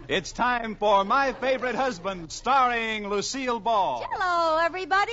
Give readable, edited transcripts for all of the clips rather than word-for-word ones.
It's time for My Favorite Husband, starring Lucille Ball. Hello, everybody.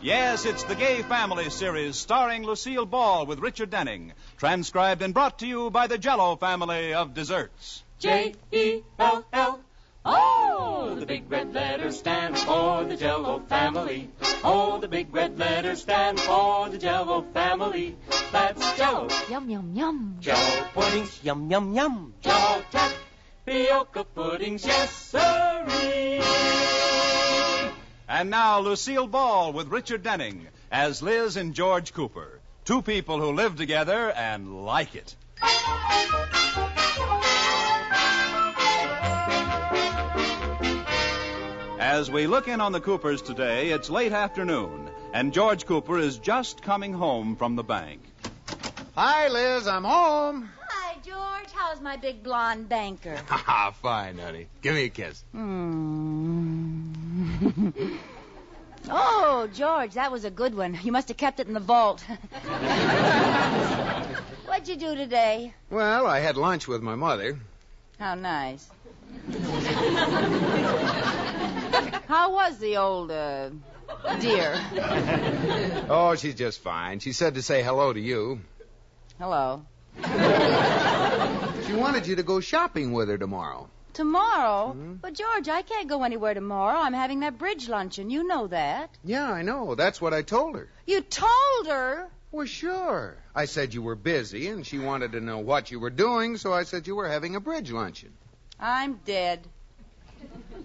Yes, it's the Gay Family series starring Lucille Ball with Richard Denning, transcribed and brought to you by the Jell-O family of desserts. J-E-L-L. Oh, the big red letters stand for the Jell-O family. Oh, the big red letters stand for the Jell-O family. That's Jell-O. Yum, yum, yum. Jell-O puddings, Yum, yum, yum. Jell-O tapioca puddings, yes, sirree. And now, Lucille Ball with Richard Denning as Liz and George Cooper, two people who live together and like it. As we look in on the Coopers today, it's late afternoon, and George Cooper is just coming home from the bank. Hi, Liz. I'm home. Hi, George. How's my big blonde banker? Ha, fine, honey. Give me a kiss. Oh, George, that was a good one. You must have kept it in the vault. What'd you do today? Well, I had lunch with my mother. How nice. How was the old, dear? Oh, she's just fine. She said to say hello to you. Hello. She wanted you to go shopping with her tomorrow. Tomorrow? But, George, I can't go anywhere tomorrow. I'm having that bridge luncheon. You know that. Yeah, I know. That's what I told her. You told her? Well, sure. I said you were busy, and she wanted to know what you were doing, so I said you were having a bridge luncheon. I'm dead.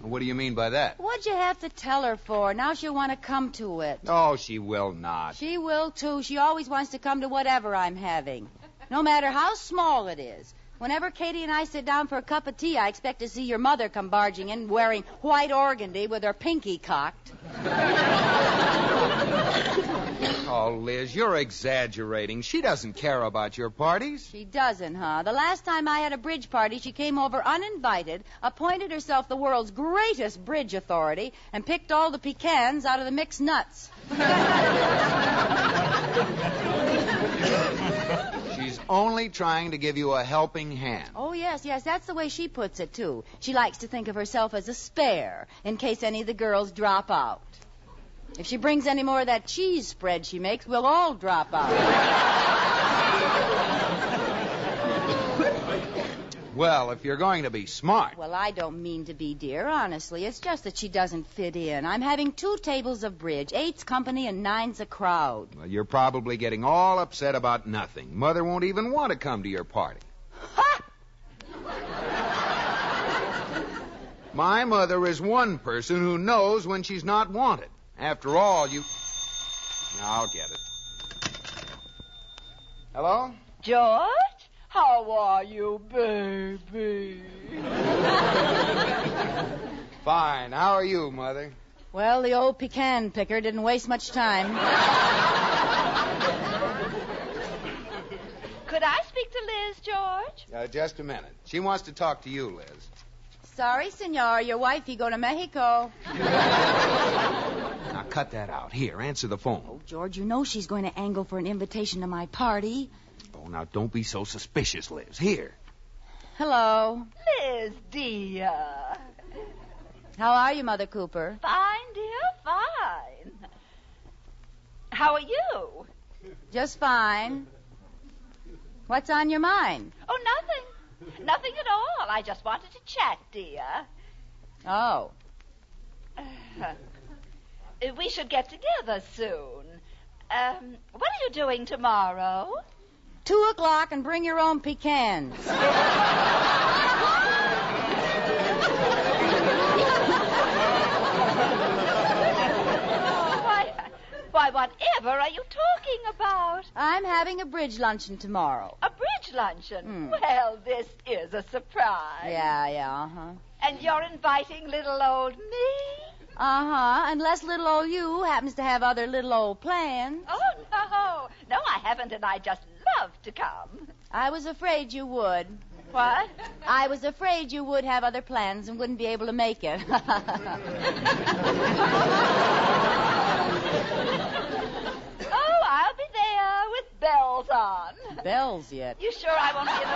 What do you mean by that? What'd you have to tell her for? Now she'll want to come to it. Oh, she will not. She will, too. She always wants to come to whatever I'm having, no matter how small it is. Whenever Katie and I sit down for a cup of tea, I expect to see your mother come barging in wearing white organdy with her pinky cocked. Oh, Liz, you're exaggerating. She doesn't care about your parties. She doesn't, huh? The last time I had a bridge party, she came over uninvited, appointed herself the world's greatest bridge authority, and picked all the pecans out of the mixed nuts. She's only trying to give you a helping hand. Oh, yes, that's the way she puts it, too. She likes to think of herself as a spare, in case any of the girls drop out. If she brings any more of that cheese spread she makes, we'll all drop out. Well, if you're going to be smart. Well, I don't mean to be, dear, honestly. It's just that she doesn't fit in. I'm having 2 tables of bridge, 8's company and 9's a crowd. Well, you're probably getting all upset about nothing. Mother won't even want to come to your party. Ha! My mother is one person who knows when she's not wanted. After all, you... I'll get it. Hello? George? How are you, baby? Fine. How are you, Mother? Well, the old pecan picker didn't waste much time. Could I speak to Liz, George? Just a minute. She wants to talk to you, Liz. Sorry, senor. Your wifey go to Mexico. Now, cut that out. Here, answer the phone. Oh, George, you know she's going to angle for an invitation to my party. Oh, now, don't be so suspicious, Liz. Here. Hello. Liz, dear. How are you, Mother Cooper? Fine, dear, fine. How are you? Just fine. What's on your mind? Oh, nothing. Nothing at all. I just wanted to chat, dear. Oh. We should get together soon. What are you doing tomorrow? 2:00 and bring your own pecans. Why, whatever are you talking about? I'm having a bridge luncheon tomorrow. A bridge luncheon? Well, this is a surprise. Yeah, uh-huh. And you're inviting little old me? Uh-huh, unless little old you happens to have other little old plans. Oh, no. No, I haven't, and I'd just love to come. I was afraid you would. What? I was afraid you would have other plans and wouldn't be able to make it. bells yet. You sure I won't be in the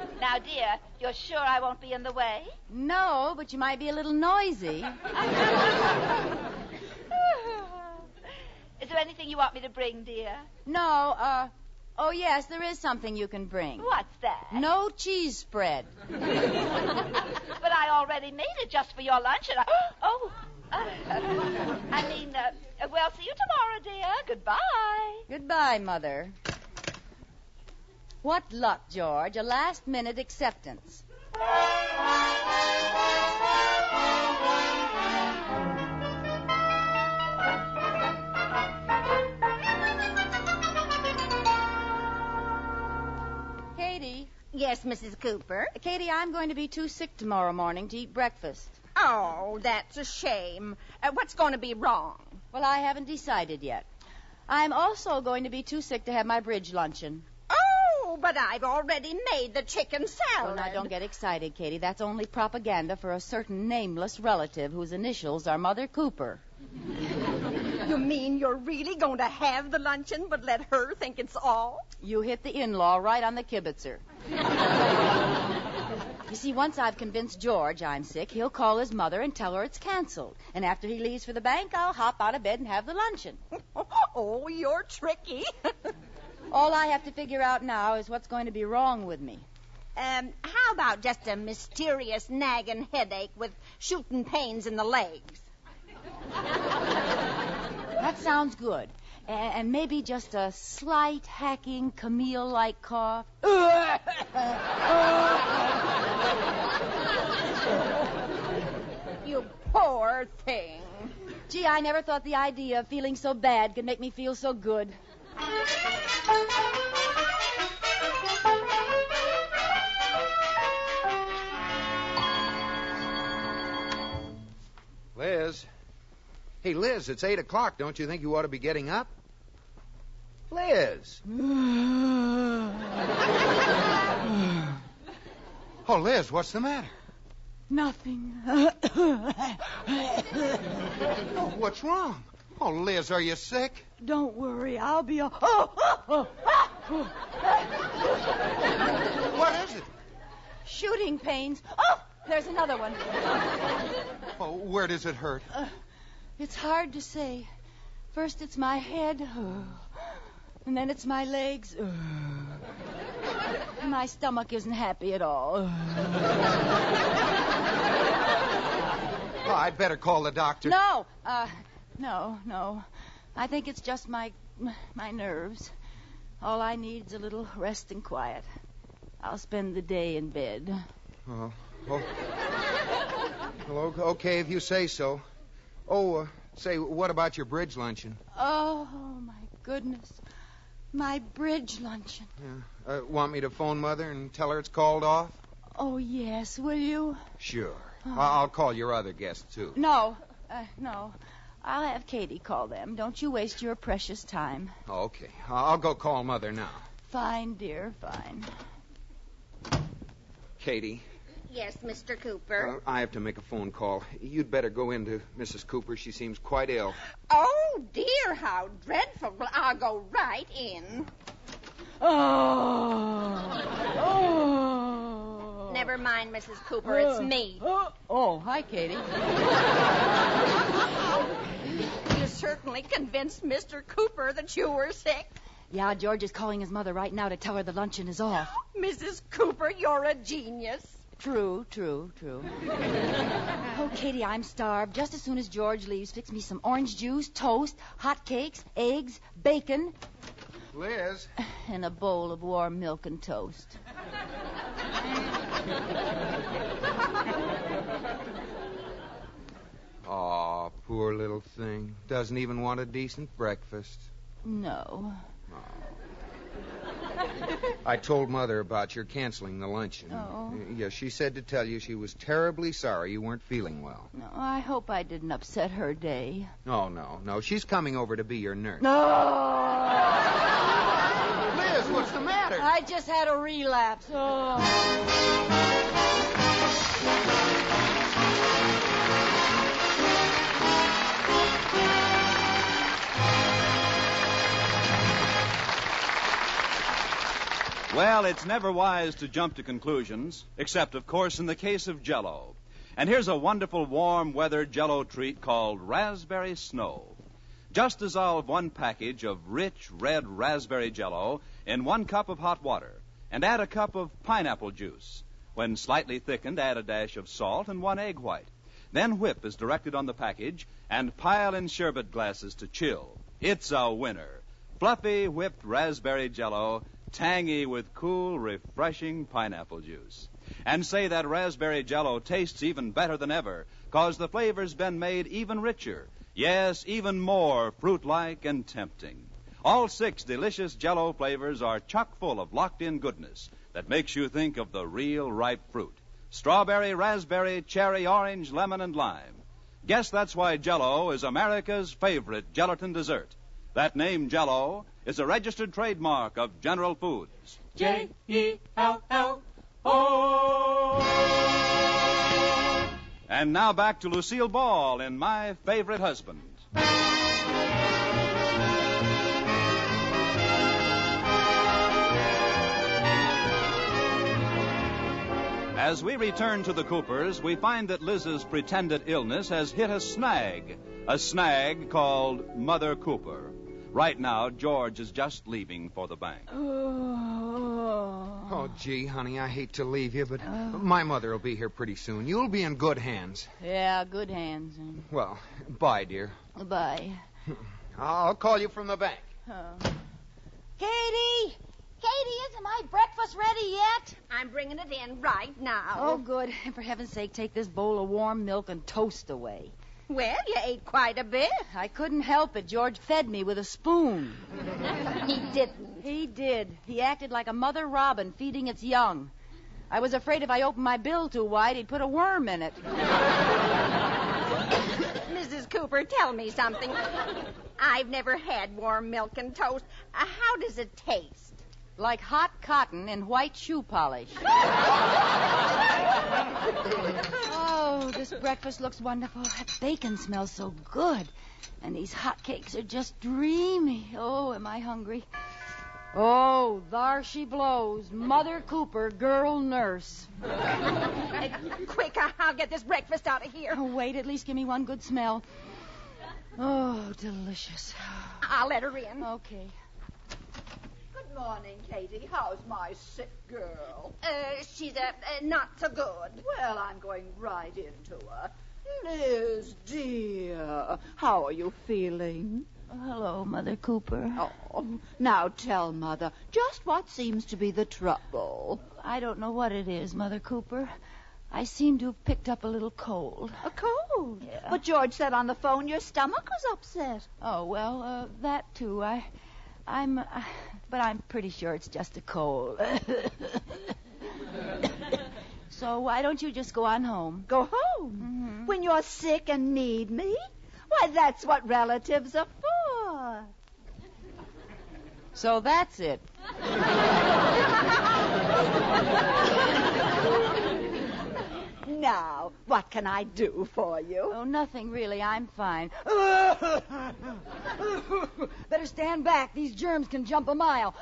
way? Now, dear, you're sure I won't be in the way? No, but you might be a little noisy. Is there anything you want me to bring, dear? No, oh, yes, there is something you can bring. What's that? No cheese spread. But I already made it just for your lunch, and well, see you tomorrow, dear. Goodbye. Goodbye, Mother. What luck, George. A last-minute acceptance. Katie. Yes, Mrs. Cooper. Katie, I'm going to be too sick tomorrow morning to eat breakfast. Oh, that's a shame. What's going to be wrong? Well, I haven't decided yet. I'm also going to be too sick to have my bridge luncheon. Oh, but I've already made the chicken salad. Well, now, don't get excited, Katie. That's only propaganda for a certain nameless relative whose initials are Mother Cooper. You mean you're really going to have the luncheon but let her think it's all? You hit the in-law right on the kibitzer. You see, once I've convinced George I'm sick, he'll call his mother and tell her it's canceled. And after he leaves for the bank, I'll hop out of bed and have the luncheon. Oh, you're tricky. All I have to figure out now is what's going to be wrong with me. How about just a mysterious nagging headache with shooting pains in the legs? That sounds good. And maybe just a slight hacking Camille-like cough. You poor thing. Gee, I never thought the idea of feeling so bad could make me feel so good. Liz. Hey, Liz, it's 8 o'clock. Don't you think you ought to be getting up? Liz. Oh, Liz, what's the matter? Nothing. Oh, what's wrong? Oh, Liz, are you sick? Don't worry, I'll be all... What is it? Shooting pains. Oh, there's another one. Oh, where does it hurt? It's hard to say. First it's my head, and then it's my legs. My stomach isn't happy at all. Oh, I'd better call the doctor. No, no. I think it's just my nerves. All I need is a little rest and quiet. I'll spend the day in bed. Oh. Well, okay, if you say so. Oh, say, what about your bridge luncheon? Oh, my goodness. My bridge luncheon. Yeah. Want me to phone Mother and tell her it's called off? Oh, yes, will you? Sure. I'll call your other guests, too. No. I'll have Katie call them. Don't you waste your precious time. Okay. I'll go call Mother now. Fine, dear, fine. Katie. Yes, Mr. Cooper. I have to make a phone call. You'd better go in to Mrs. Cooper. She seems quite ill. Oh, dear, how dreadful. Well, I'll go right in. Oh. Never mind, Mrs. Cooper. It's me. Oh, hi, Katie. You certainly convinced Mr. Cooper that you were sick. Yeah, George is calling his mother right now to tell her the luncheon is off. Mrs. Cooper, you're a genius. True. Oh, Katie, I'm starved. Just as soon as George leaves, fix me some orange juice, toast, hot cakes, eggs, bacon. Liz. And a bowl of warm milk and toast. Aw, poor little thing. Doesn't even want a decent breakfast. No. I told Mother about your canceling the luncheon. Oh. Yeah, she said to tell you she was terribly sorry you weren't feeling well. No, I hope I didn't upset her day. Oh, no. She's coming over to be your nurse. No! Liz, what's the matter? I just had a relapse. Oh. Well, it's never wise to jump to conclusions, except, of course, in the case of Jell-O. And here's a wonderful warm-weather Jell-O treat called Raspberry Snow. Just dissolve 1 package of rich red raspberry Jell-O in 1 cup of hot water and add a cup of pineapple juice. When slightly thickened, add a dash of salt and 1 egg white. Then whip as directed on the package and pile in sherbet glasses to chill. It's a winner. Fluffy whipped raspberry Jell-O, tangy with cool, refreshing pineapple juice. And say that raspberry Jell-O tastes even better than ever, 'cause the flavor's been made even richer. Yes, even more fruit-like and tempting. All 6 delicious Jell-O flavors are chock full of locked-in goodness that makes you think of the real ripe fruit. Strawberry, raspberry, cherry, orange, lemon, and lime. Guess that's why Jell-O is America's favorite gelatin dessert. That name, Jell-O, is a registered trademark of General Foods. Jell-O. And now back to Lucille Ball in My Favorite Husband. As we return to the Coopers, we find that Liz's pretended illness has hit a snag called Mother Cooper. Right now, George is just leaving for the bank. Oh, gee, honey, I hate to leave you, but my mother will be here pretty soon. You'll be in good hands. Yeah, good hands. Well, bye, dear. Bye. I'll call you from the bank. Katie! Katie, isn't my breakfast ready yet? I'm bringing it in right now. Oh, good. And for heaven's sake, take this bowl of warm milk and toast away. Well, you ate quite a bit. I couldn't help it. George fed me with a spoon. He didn't. He did. He acted like a mother robin feeding its young. I was afraid if I opened my bill too wide, he'd put a worm in it. Mrs. Cooper, tell me something. I've never had warm milk and toast. How does it taste? Like hot cotton in white shoe polish. Oh, this breakfast looks wonderful. That bacon smells so good. And these hot cakes are just dreamy. Oh, am I hungry? Oh, there she blows. Mother Cooper, girl nurse. Quick, I'll get this breakfast out of here. Oh, wait, at least give me one good smell. Oh, delicious. I'll let her in. Okay. Good morning, Katie. How's my sick girl? She's not so good. Well, I'm going right into her. Liz, dear, how are you feeling? Hello, Mother Cooper. Oh, now tell Mother just what seems to be the trouble. I don't know what it is, Mother Cooper. I seem to have picked up a little cold. A cold? Yeah. But George said on the phone your stomach was upset. Oh, well, that too. But I'm pretty sure it's just a cold. So why don't you just go on home? Go home? Mm-hmm. When you're sick and need me? Why, that's what relatives are for. So that's it. Now, what can I do for you? Oh, nothing really. I'm fine. Better stand back. These germs can jump a mile.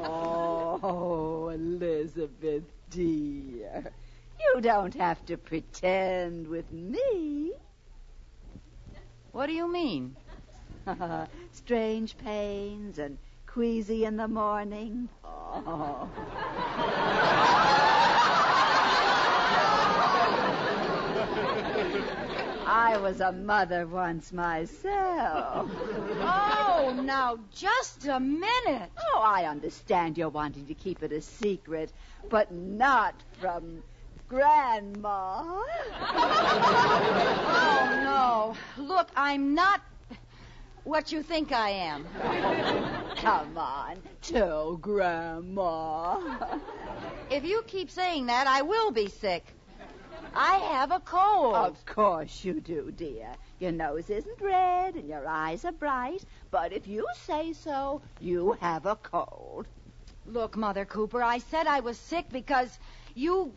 Oh, Elizabeth, dear. You don't have to pretend with me. What do you mean? Strange pains and queasy in the morning. Oh. I was a mother once myself. Oh, now, just a minute. Oh, I understand you're wanting to keep it a secret, but not from Grandma. Oh, no. Look, I'm not what you think I am. Come on, tell Grandma. If you keep saying that, I will be sick. I have a cold. Of course you do, dear. Your nose isn't red and your eyes are bright, but if you say so, you have a cold. Look, Mother Cooper, I said I was sick because you...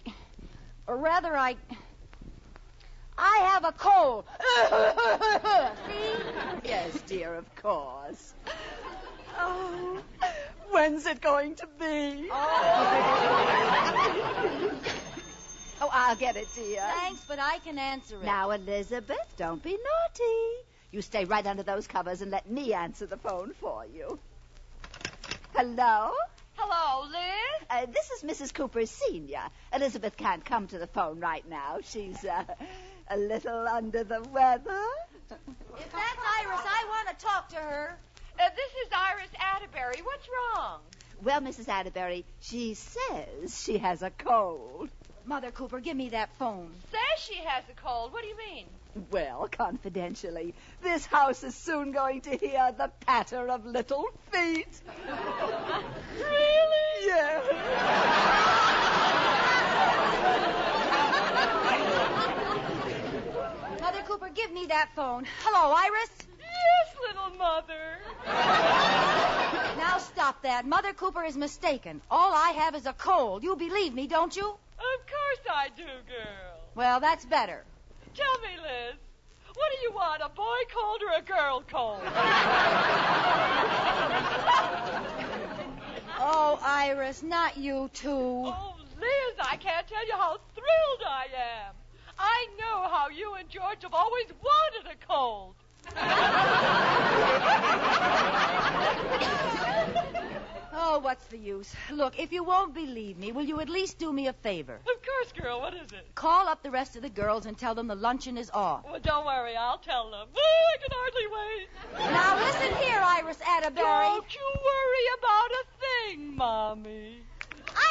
Or rather, I have a cold. See? Yes, dear, of course. Oh, When's it going to be? Oh, I'll get it, dear. Thanks, but I can answer it. Now, Elizabeth, don't be naughty. You stay right under those covers and let me answer the phone for you. Hello? Hello, Liz? This is Mrs. Cooper Sr. Elizabeth can't come to the phone right now. She's a little under the weather. If that's Iris, I want to talk to her. This is Iris Atterbury. What's wrong? Well, Mrs. Atterbury, she says she has a cold. Mother Cooper, give me that phone. Says she has a cold. What do you mean? Well, confidentially, this house is soon going to hear the patter of little feet. Really? Yeah. Mother Cooper, give me that phone. Hello, Iris? Yes, little mother. Now stop that. Mother Cooper is mistaken. All I have is a cold. You believe me, don't you? Of course I do, girl. Well, that's better. Tell me, Liz, what do you want, a boy cold or a girl cold? Oh, Iris, not you too. Oh, Liz, I can't tell you how thrilled I am. I know how you and George have always wanted a cold. Oh, what's the use? Look, if you won't believe me, will you at least do me a favor? Of course, girl. What is it? Call up the rest of the girls and tell them the luncheon is off. Well, don't worry. I'll tell them. Oh, I can hardly wait. Now listen here, Iris Atterbury. Don't you worry about a thing, Mommy.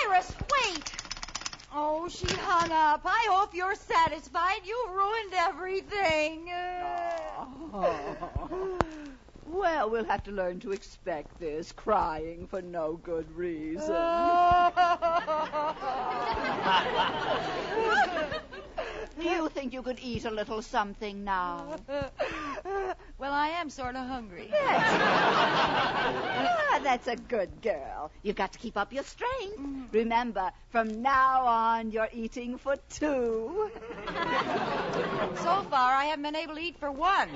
Iris, wait. Oh, she hung up. I hope you're satisfied. You ruined everything. Well, we'll have to learn to expect this, crying for no good reason. Do you think you could eat a little something now? Well, I am sort of hungry. That's a good girl. You've got to keep up your strength. Remember, from now on, you're eating for two. So far, I haven't been able to eat for one.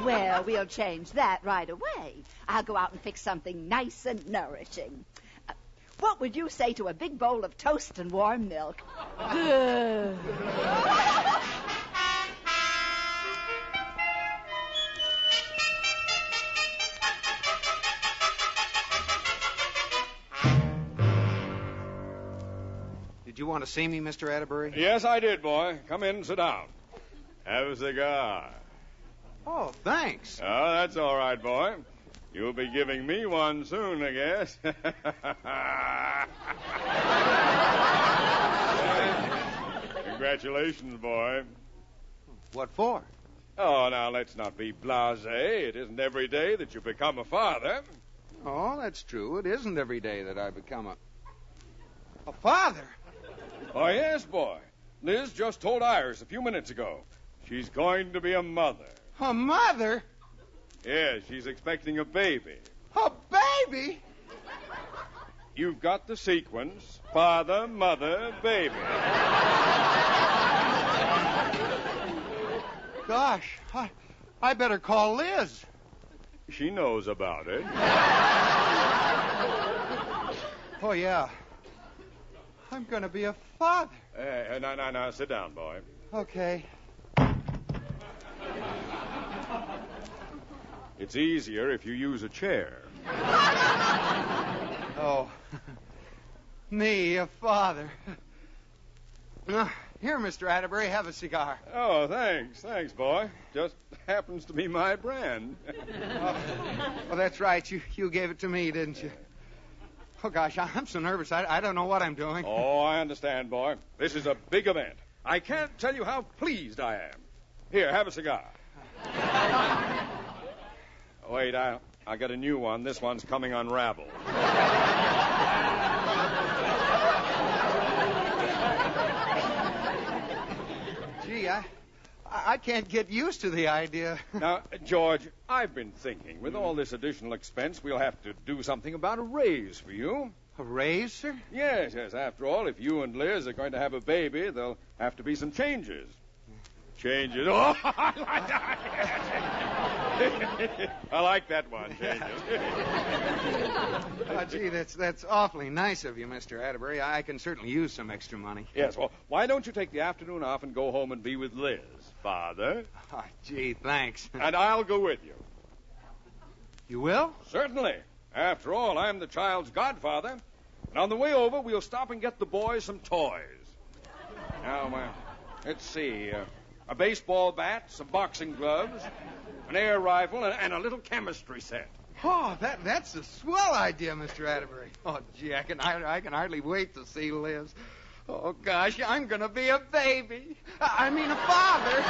Well, we'll change that right away. I'll go out and fix something nice and nourishing. What would you say to a big bowl of toast and warm milk? Good. Did you want to see me, Mr. Atterbury? Yes, I did, boy. Come in and sit down. Have a cigar. Oh, thanks. Oh, that's all right, boy. You'll be giving me one soon, I guess. Congratulations, boy. What for? Oh, now, let's not be blasé. It isn't every day that you become a father. Oh, that's true. It isn't every day that I become a father. Oh, yes, boy. Liz just told Iris a few minutes ago. She's going to be a mother. A mother? Yes, she's expecting a baby. A baby? You've got the sequence: father, mother, baby. Gosh, I better call Liz. She knows about it. Oh, yeah. I'm going to be a father. Now, sit down, boy. Okay. It's easier if you use a chair. Oh, me, a father. Here, Mr. Atterbury, have a cigar. Oh, thanks. Thanks, boy. Just happens to be my brand. Oh, that's right. You gave it to me, didn't you? Oh, gosh, I'm so nervous. I don't know what I'm doing. Oh, I understand, boy. This is a big event. I can't tell you how pleased I am. Here, have a cigar. Wait, I got a new one. This one's coming unraveled. Gee, I can't get used to the idea. Now, George, I've been thinking, with all this additional expense, we'll have to do something about a raise for you. A raise, sir? Yes. After all, if you and Liz are going to have a baby, there'll have to be some changes. Changes? Oh, I like that. I like that one, Jane. Oh, gee, that's awfully nice of you, Mr. Atterbury. I can certainly use some extra money. Yes, well, why don't you take the afternoon off and go home and be with Liz, Father? Oh, gee, thanks. And I'll go with you. You will? Certainly. After all, I'm the child's godfather. And on the way over, we'll stop and get the boys some toys. Now, let's see. A baseball bat, some boxing gloves, an air rifle, and a little chemistry set. Oh, that's a swell idea, Mr. Atterbury. Oh, gee, I can hardly wait to see Liz. Oh, gosh, I'm going to be a baby. I mean a father.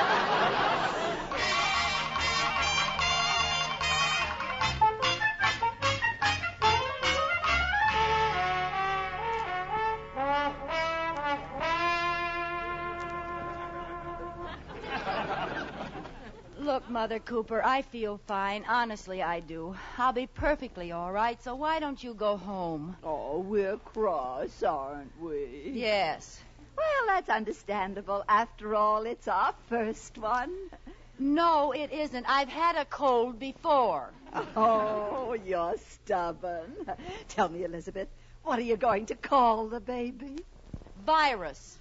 Look, Mother Cooper, I feel fine. Honestly, I do. I'll be perfectly all right, so why don't you go home? Oh, we're cross, aren't we? Yes. Well, that's understandable. After all, it's our first one. No, it isn't. I've had a cold before. Oh, you're stubborn. Tell me, Elizabeth, what are you going to call the baby? Virus.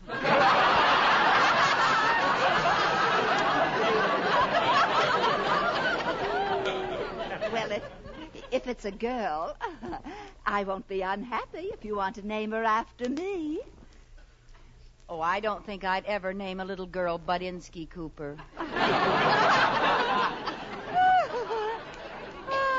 Well, if it's a girl, I won't be unhappy if you want to name her after me. Oh, I don't think I'd ever name a little girl Budinsky Cooper.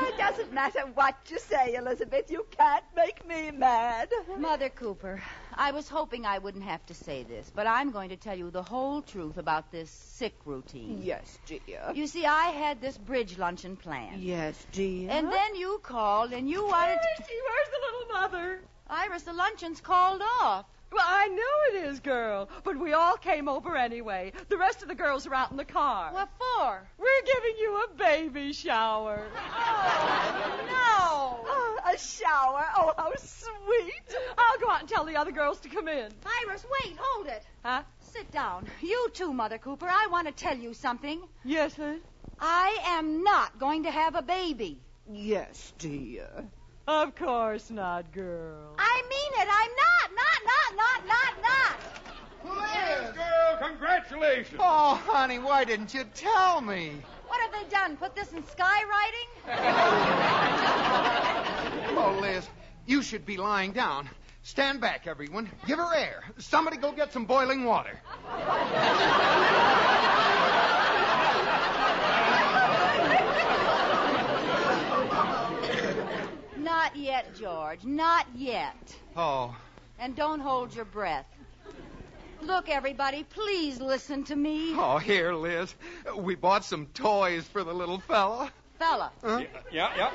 It doesn't matter what you say, Elizabeth. You can't make me mad. Mother Cooper, I was hoping I wouldn't have to say this, but I'm going to tell you the whole truth about this sick routine. Yes, dear. You see, I had this bridge luncheon planned. Yes, dear. And then you called and you wanted to... Where's the little mother? Iris, the luncheon's called off. Well, I know it is, girl. But we all came over anyway. The rest of the girls are out in the car. What for? We're giving you a baby shower. No! Oh, a shower. Oh, how sweet. I'll go out and tell the other girls to come in. Iris, wait, hold it. Huh? Sit down. You too, Mother Cooper. I want to tell you something. Yes, honey? I am not going to have a baby. Yes, dear. Of course not, girl. I mean it. I'm not. Liz, girl, congratulations. Oh, honey, why didn't you tell me? What have they done? Put this in skywriting? Oh, Liz, you should be lying down. Stand back, everyone. Give her air. Somebody go get some boiling water. Not yet, George. Not yet. Oh. And don't hold your breath. Look, everybody, please listen to me. Oh, here, Liz. We bought some toys for the little fella. Fella. Huh? Yeah.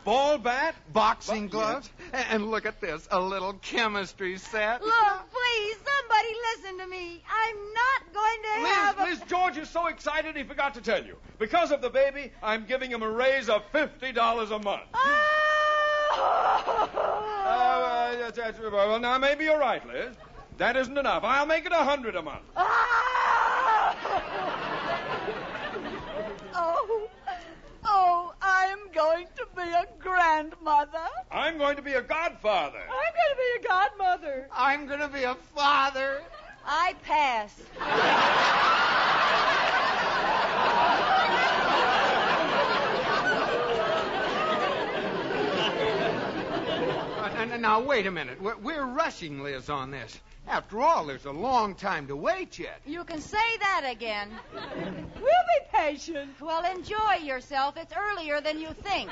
Ball bat? Boxing gloves. And look at this, a little chemistry set. Look, please, somebody listen to me. I'm not going to have Liz, George is so excited he forgot to tell you. Because of the baby, I'm giving him a raise of $50 a month. Well, now, maybe you're right, Liz. That isn't enough. I'll make it $100 a month. Oh, I'm going to be a grandmother. I'm going to be a godfather. I'm going to be a godmother. I'm going to be a father. I pass. Now, wait a minute. We're rushing Liz on this. After all, there's a long time to wait yet. You can say that again. We'll be patient. Well, enjoy yourself. It's earlier than you think.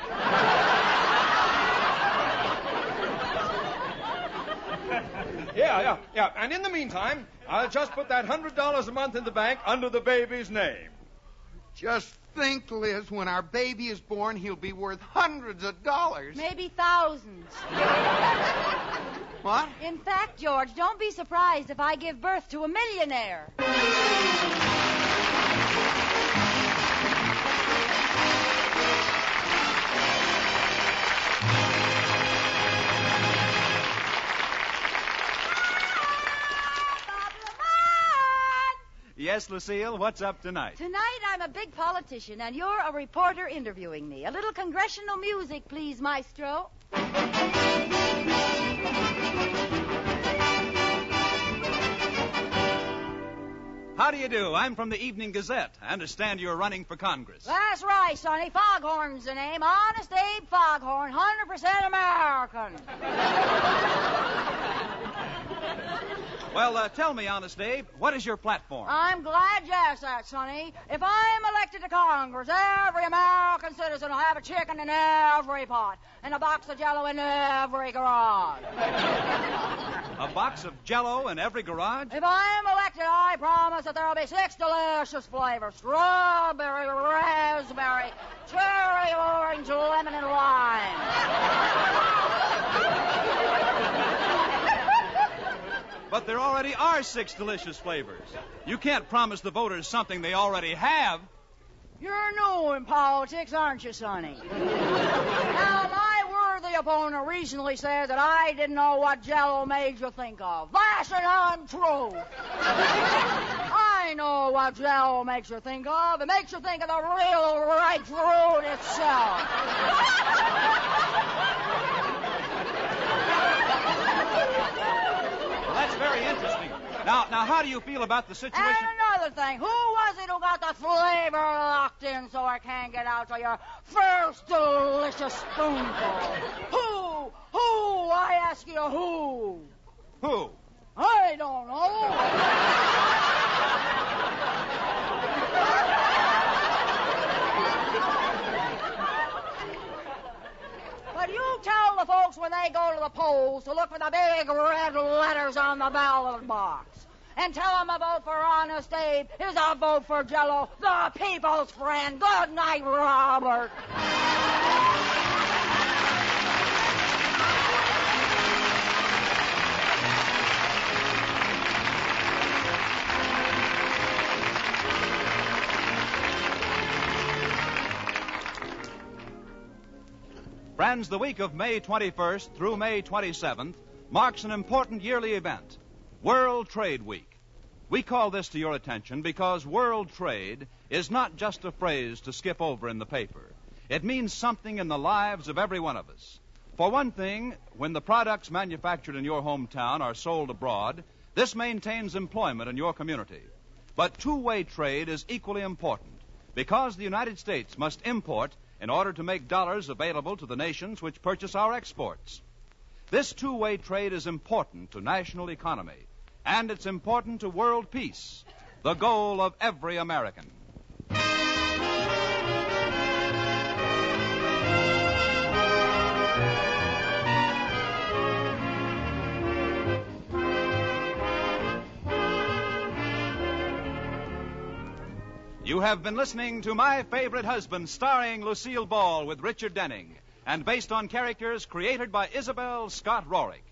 Yeah. And in the meantime, I'll just put that $100 a month in the bank under the baby's name. Just think, Liz, when our baby is born, he'll be worth hundreds of dollars. Maybe thousands. What? In fact, George, don't be surprised if I give birth to a millionaire. Yes, Lucille, what's up tonight? Tonight I'm a big politician, and you're a reporter interviewing me. A little congressional music, please, maestro. How do you do? I'm from the Evening Gazette. I understand you're running for Congress. That's right, Sonny. Foghorn's the name. Honest Abe Foghorn, 100% American. Well, tell me, Honest Abe, what is your platform? I'm glad you asked that, Sonny. If I'm elected to Congress, every American citizen will have a chicken in every pot and a box of Jell-O in every garage. A box of Jell-O in every garage? If I'm elected, I promise that there'll be 6 delicious flavors: strawberry, raspberry, cherry, orange, lemon, and lime. But there already are 6 delicious flavors. You can't promise the voters something they already have. You're new in politics, aren't you, Sonny? Now, my worthy opponent recently said that I didn't know what Jell-O made you think of. That's an untrue. I know what Jell-O makes you think of. It makes you think of the real ripe fruit itself. That's very interesting. Now, how do you feel about the situation? And another thing, who was it who got the flavor locked in so I can't get out till your first delicious spoonful? Who? I ask you, who? Who? I don't know. But you tell the folks when they go to the polls to look for the big red letters on the ballot box. And tell them a vote for Honest Abe is a vote for Jell-O, the people's friend. Good night, Robert. Friends, the week of May 21st through May 27th marks an important yearly event, World Trade Week. We call this to your attention because world trade is not just a phrase to skip over in the paper. It means something in the lives of every one of us. For one thing, when the products manufactured in your hometown are sold abroad, this maintains employment in your community. But two-way trade is equally important because the United States must import in order to make dollars available to the nations which purchase our exports. This two-way trade is important to national economy, and it's important to world peace, the goal of every American. You have been listening to My Favorite Husband, starring Lucille Ball with Richard Denning, and based on characters created by Isabel Scott Rorick.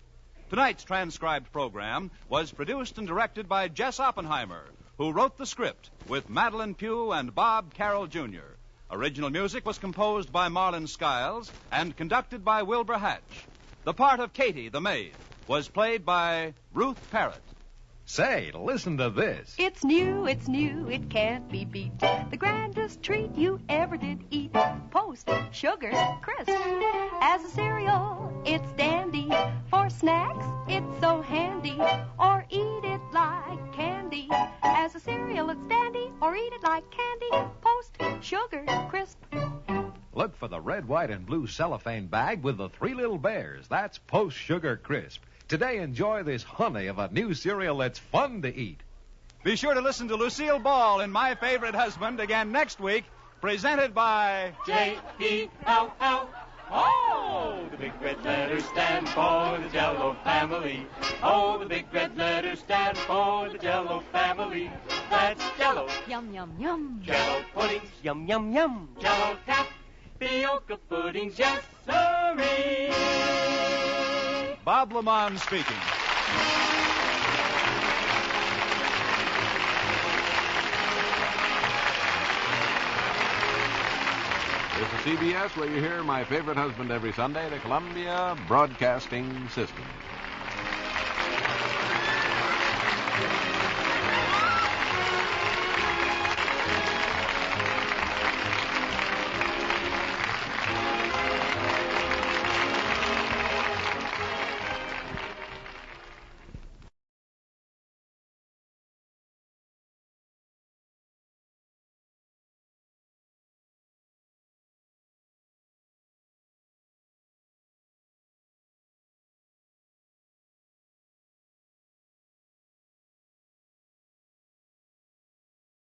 Tonight's transcribed program was produced and directed by Jess Oppenheimer, who wrote the script with Madeline Pugh and Bob Carroll, Jr. Original music was composed by Marlon Skiles and conducted by Wilbur Hatch. The part of Katie, the maid, was played by Ruth Parrott. Say, listen to this. It's new, it can't be beat. The grandest treat you ever did eat. Post Sugar Crisp. As a cereal, it's dandy. For snacks, it's so handy. Or eat it like candy. As a cereal, it's dandy. Or eat it like candy. Post Sugar Crisp. Look for the red, white, and blue cellophane bag with the 3 little bears. That's Post Sugar Crisp. Today, enjoy this honey of a new cereal that's fun to eat. Be sure to listen to Lucille Ball in My Favorite Husband again next week, presented by J-E-L-L. Oh, the big red letters stand for the Jell-O family. Oh, the big red letters stand for the Jell-O family. That's Jell-O. Yum, yum, yum. Jell-O puddings. Yum, yum, yum. Jell-O tapioca puddings. Yes, sirree. Bob Lamont speaking. This is CBS, where you hear My Favorite Husband every Sunday, the Columbia Broadcasting System.